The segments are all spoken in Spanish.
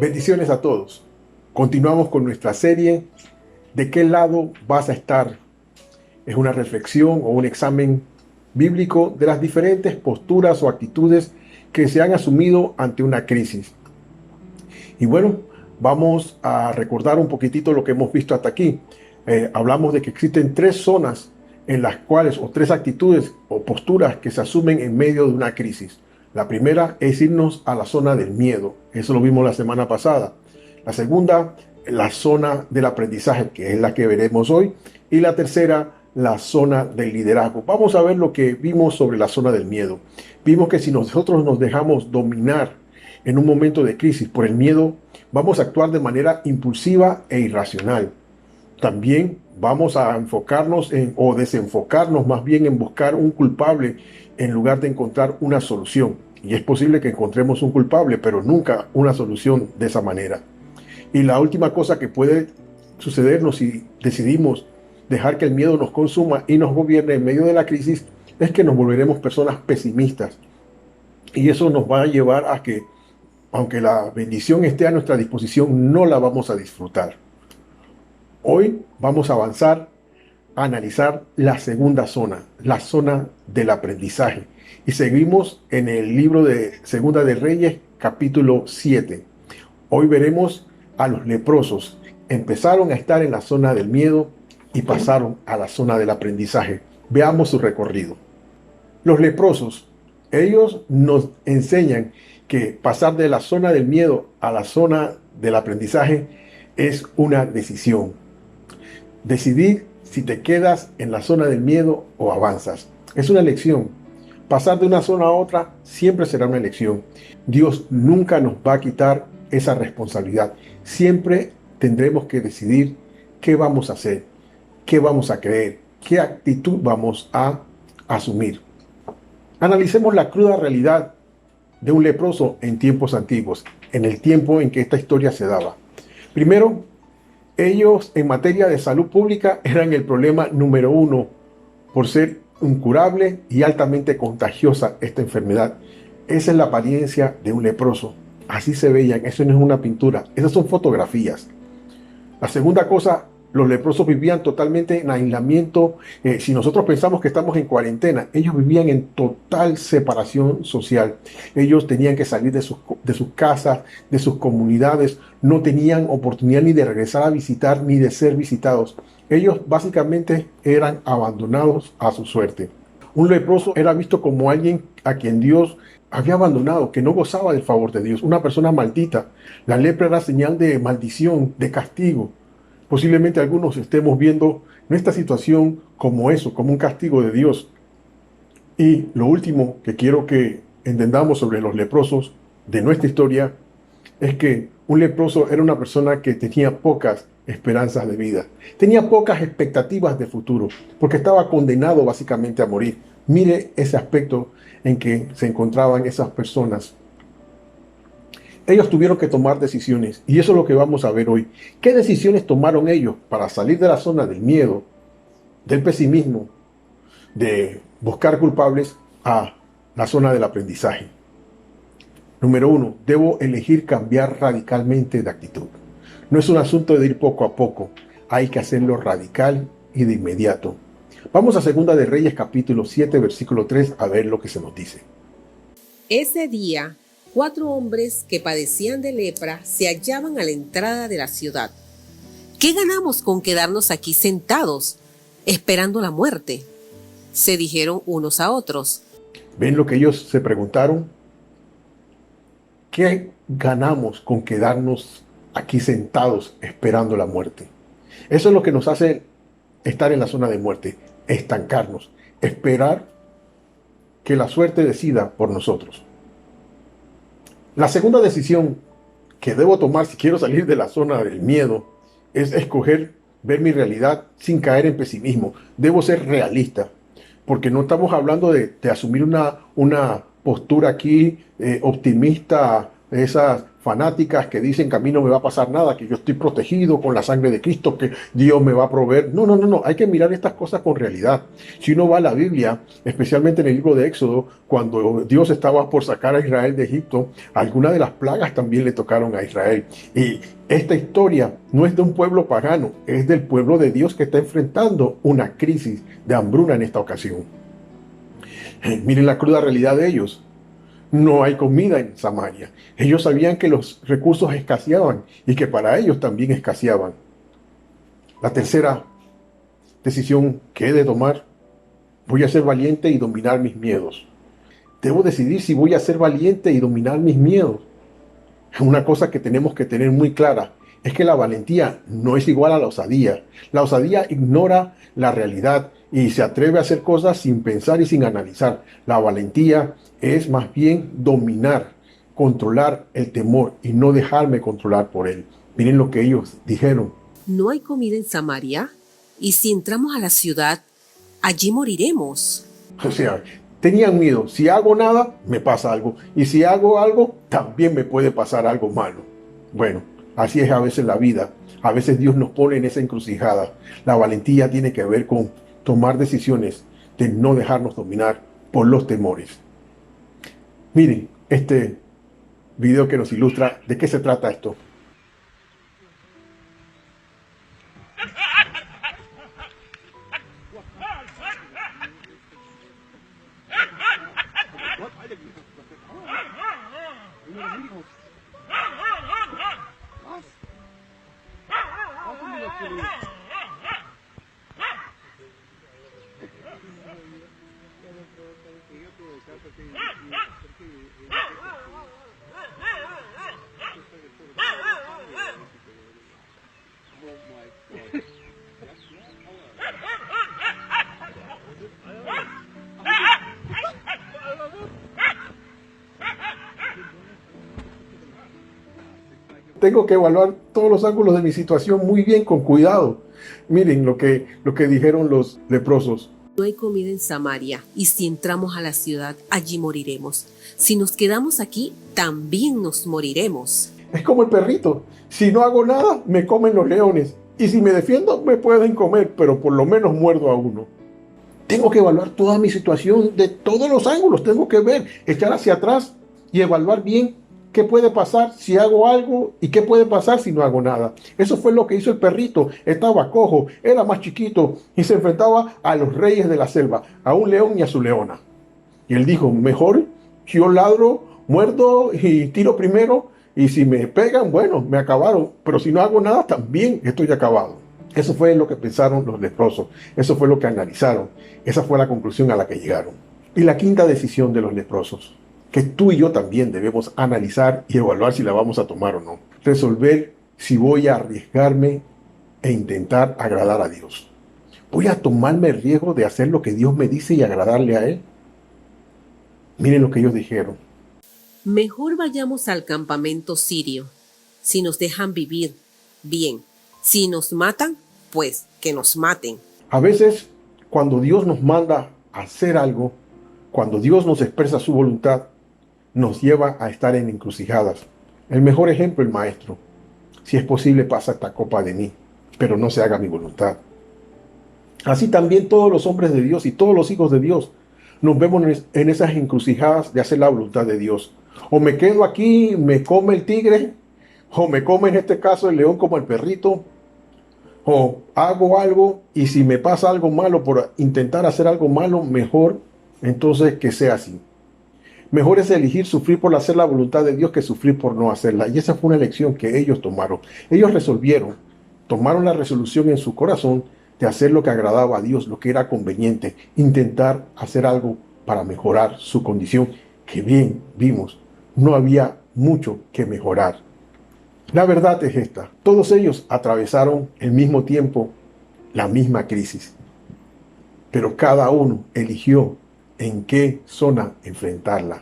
Bendiciones a todos. Continuamos con nuestra serie ¿De qué lado vas a estar? Es una reflexión o un examen bíblico de las diferentes posturas o actitudes que se han asumido ante una crisis. Y bueno, vamos a recordar un poquitito lo que hemos visto hasta aquí. Hablamos de que existen tres zonas en las cuales, o tres actitudes o posturas que se asumen en medio de una crisis. La primera es irnos a la zona del miedo. Eso lo vimos la semana pasada. La segunda, la zona del aprendizaje, que es la que veremos hoy. Y la tercera, la zona del liderazgo. Vamos a ver lo que vimos sobre la zona del miedo. Vimos que si nosotros nos dejamos dominar en un momento de crisis por el miedo, vamos a actuar de manera impulsiva e irracional. También vamos a enfocarnos o desenfocarnos más bien en buscar un culpable en lugar de encontrar una solución. Y es posible que encontremos un culpable, pero nunca una solución de esa manera. Y la última cosa que puede sucedernos si decidimos dejar que el miedo nos consuma y nos gobierne en medio de la crisis es que nos volveremos personas pesimistas. Y eso nos va a llevar a que, aunque la bendición esté a nuestra disposición, no la vamos a disfrutar. Hoy vamos a avanzar a analizar la segunda zona, la zona del aprendizaje. Y seguimos en el libro de Segunda de Reyes, capítulo 7. Hoy veremos a los leprosos. Empezaron a estar en la zona del miedo y pasaron a la zona del aprendizaje. Veamos su recorrido. Los leprosos, ellos nos enseñan que pasar de la zona del miedo a la zona del aprendizaje es una decisión. Decidir si te quedas en la zona del miedo o avanzas. Es una elección. Pasar de una zona a otra siempre será una elección. Dios nunca nos va a quitar esa responsabilidad. Siempre tendremos que decidir qué vamos a hacer, qué vamos a creer, qué actitud vamos a asumir. Analicemos la cruda realidad de un leproso en tiempos antiguos, en el tiempo en que esta historia se daba. Primero, ellos en materia de salud pública eran el problema número uno por ser incurable y altamente contagiosa esta enfermedad. Esa es la apariencia de un leproso. Así se veían, eso no es una pintura, esas son fotografías. La segunda cosa, los leprosos vivían totalmente en aislamiento. Si nosotros pensamos que estamos en cuarentena, ellos vivían en total separación social. Ellos tenían que salir de sus casas, de sus comunidades. No tenían oportunidad ni de regresar a visitar, ni de ser visitados. Ellos básicamente eran abandonados a su suerte. Un leproso era visto como alguien a quien Dios había abandonado, que no gozaba del favor de Dios, una persona maldita. La lepra era señal de maldición, de castigo. Posiblemente algunos estemos viendo nuestra situación como eso, como un castigo de Dios. Y lo último que quiero que entendamos sobre los leprosos de nuestra historia es que un leproso era una persona que tenía pocas esperanzas de vida. Tenía pocas expectativas de futuro, porque estaba condenado básicamente a morir. Mire ese aspecto en que se encontraban esas personas. Ellos tuvieron que tomar decisiones y eso es lo que vamos a ver hoy. ¿Qué decisiones tomaron ellos para salir de la zona del miedo, del pesimismo, de buscar culpables a la zona del aprendizaje? Número uno, debo elegir cambiar radicalmente de actitud. No es un asunto de ir poco a poco, hay que hacerlo radical y de inmediato. Vamos a Segunda de Reyes capítulo 7, versículo 3 a ver lo que se nos dice. Ese día, 4 hombres que padecían de lepra se hallaban a la entrada de la ciudad. ¿Qué ganamos con quedarnos aquí sentados, esperando la muerte?, se dijeron unos a otros. ¿Ven lo que ellos se preguntaron? ¿Qué ganamos con quedarnos aquí sentados esperando la muerte? Eso es lo que nos hace estar en la zona de muerte, estancarnos, esperar que la suerte decida por nosotros. La segunda decisión que debo tomar si quiero salir de la zona del miedo es escoger ver mi realidad sin caer en pesimismo. Debo ser realista, porque no estamos hablando de asumir una postura aquí optimista esas fanáticas que dicen que a mí no me va a pasar nada, que yo estoy protegido con la sangre de Cristo, que Dios me va a proveer. No, no, no, no. Hay que mirar estas cosas con realidad. Si uno va a la Biblia, especialmente en el libro de Éxodo, cuando Dios estaba por sacar a Israel de Egipto, algunas de las plagas también le tocaron a Israel. Y esta historia no es de un pueblo pagano, es del pueblo de Dios que está enfrentando una crisis de hambruna en esta ocasión. Miren la cruda realidad de ellos. No hay comida en Samaria. Ellos sabían que los recursos escaseaban y que para ellos también escaseaban. La tercera decisión que he de tomar: voy a ser valiente y dominar mis miedos. Debo decidir si voy a ser valiente y dominar mis miedos. Una cosa que tenemos que tener muy clara es que la valentía no es igual a la osadía. La osadía ignora la realidad y se atreve a hacer cosas sin pensar y sin analizar. La valentía es más bien dominar, controlar el temor y no dejarme controlar por él. Miren lo que ellos dijeron. ¿No hay comida en Samaria? Y si entramos a la ciudad, allí moriremos. O sea, tenían miedo. Si hago nada, me pasa algo. Y si hago algo, también me puede pasar algo malo. Bueno, así es a veces la vida. A veces Dios nos pone en esa encrucijada. La valentía tiene que ver con tomar decisiones de no dejarnos dominar por los temores. Miren este video que nos ilustra de qué se trata esto. Tengo que evaluar todos los ángulos de mi situación muy bien, con cuidado. Miren lo que dijeron los leprosos. No hay comida en Samaria, y si entramos a la ciudad, allí moriremos. Si nos quedamos aquí, también nos moriremos. Es como el perrito. Si no hago nada, me comen los leones. Y si me defiendo, me pueden comer, pero por lo menos muerdo a uno. Tengo que evaluar toda mi situación de todos los ángulos. Tengo que ver, echar hacia atrás y evaluar bien qué puede pasar si hago algo y qué puede pasar si no hago nada. Eso fue lo que hizo el perrito. Estaba cojo, era más chiquito y se enfrentaba a los reyes de la selva, a un león y a su leona. Y él dijo, mejor yo ladro, muerdo y tiro primero, y si me pegan, bueno, me acabaron, pero si no hago nada, también estoy acabado. Eso fue lo que pensaron los leprosos, eso fue lo que analizaron, esa fue la conclusión a la que llegaron. Y la quinta decisión de los leprosos, que tú y yo también debemos analizar y evaluar si la vamos a tomar o no. Resolver si voy a arriesgarme e intentar agradar a Dios. ¿Voy a tomarme el riesgo de hacer lo que Dios me dice y agradarle a Él? Miren lo que ellos dijeron. Mejor vayamos al campamento sirio. Si nos dejan vivir, bien. Si nos matan, pues que nos maten. A veces, cuando Dios nos manda a hacer algo, cuando Dios nos expresa su voluntad, nos lleva a estar en encrucijadas. El mejor ejemplo, el maestro. Si es posible, pasa esta copa de mí, pero no se haga mi voluntad. Así también todos los hombres de Dios y todos los hijos de Dios nos vemos en esas encrucijadas de hacer la voluntad de Dios. O me quedo aquí, me come el tigre, o me come en este caso el león como el perrito, o hago algo y si me pasa algo malo por intentar hacer algo malo, mejor entonces que sea así. Mejor es elegir sufrir por hacer la voluntad de Dios que sufrir por no hacerla. Y esa fue una elección que ellos tomaron. Ellos tomaron la resolución en su corazón de hacer lo que agradaba a Dios, lo que era conveniente, intentar hacer algo para mejorar su condición, que bien vimos, no había mucho que mejorar. La verdad es esta: todos ellos atravesaron al mismo tiempo la misma crisis, pero cada uno eligió en qué zona enfrentarla.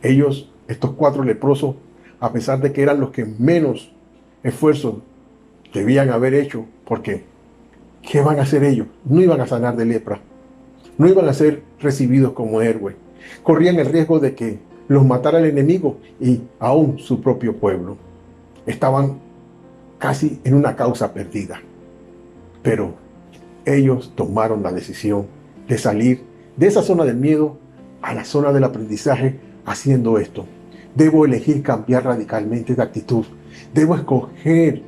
Ellos, estos 4 leprosos, a pesar de que eran los que menos esfuerzo debían haber hecho, porque ¿qué van a hacer ellos? No iban a sanar de lepra, no iban a ser recibidos como héroes. Corrían el riesgo de que los matara el enemigo y aún su propio pueblo. Estaban casi en una causa perdida. Pero ellos tomaron la decisión de salir de esa zona del miedo a la zona del aprendizaje haciendo esto. Debo elegir cambiar radicalmente de actitud. Debo escoger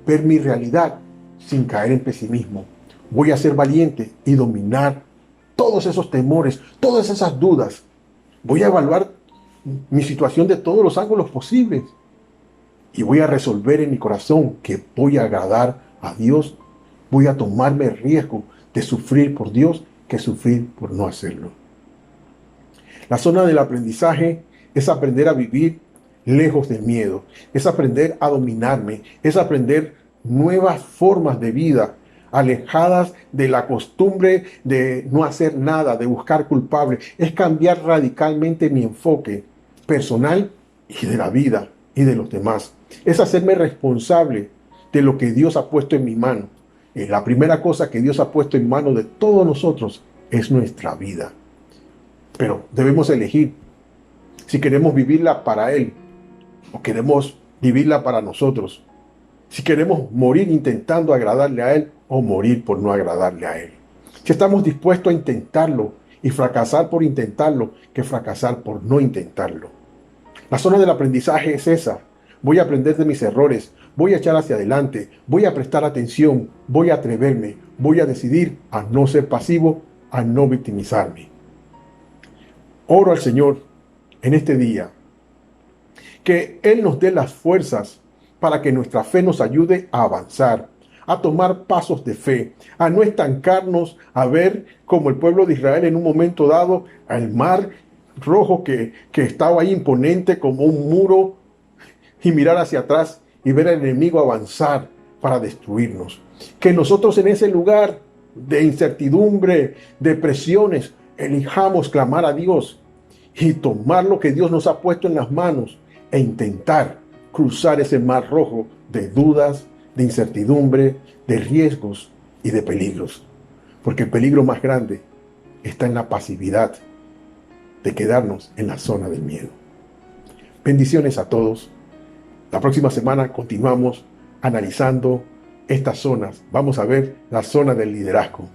ver mi realidad sin caer en pesimismo. Voy a ser valiente y dominar todos esos temores, todas esas dudas. Voy a evaluar mi situación de todos los ángulos posibles. Y voy a resolver en mi corazón que voy a agradar a Dios. Voy a tomarme el riesgo de sufrir por Dios que sufrir por no hacerlo. La zona del aprendizaje es aprender a vivir lejos del miedo. Es aprender a dominarme. Es aprender nuevas formas de vida, alejadas de la costumbre de no hacer nada, de buscar culpables. Es cambiar radicalmente mi enfoque personal y de la vida y de los demás. Es hacerme responsable de lo que Dios ha puesto en mi mano. La primera cosa que Dios ha puesto en manos de todos nosotros es nuestra vida. Pero debemos elegir si queremos vivirla para Él o queremos vivirla para nosotros. Si queremos morir intentando agradarle a Él o morir por no agradarle a Él. Si estamos dispuestos a intentarlo y fracasar por intentarlo que fracasar por no intentarlo. La zona del aprendizaje es esa. Voy a aprender de mis errores, voy a echar hacia adelante, voy a prestar atención, voy a atreverme, voy a decidir a no ser pasivo, a no victimizarme. Oro al Señor en este día, que Él nos dé las fuerzas para que nuestra fe nos ayude a avanzar, a tomar pasos de fe, a no estancarnos, a ver como el pueblo de Israel en un momento dado, al mar rojo que estaba ahí imponente como un muro, y mirar hacia atrás y ver al enemigo avanzar para destruirnos. Que nosotros en ese lugar de incertidumbre, de presiones, elijamos clamar a Dios y tomar lo que Dios nos ha puesto en las manos e intentar cruzar ese mar rojo de dudas, de incertidumbre, de riesgos y de peligros. Porque el peligro más grande está en la pasividad de quedarnos en la zona del miedo. Bendiciones a todos. La próxima semana continuamos analizando estas zonas. Vamos a ver la zona del liderazgo.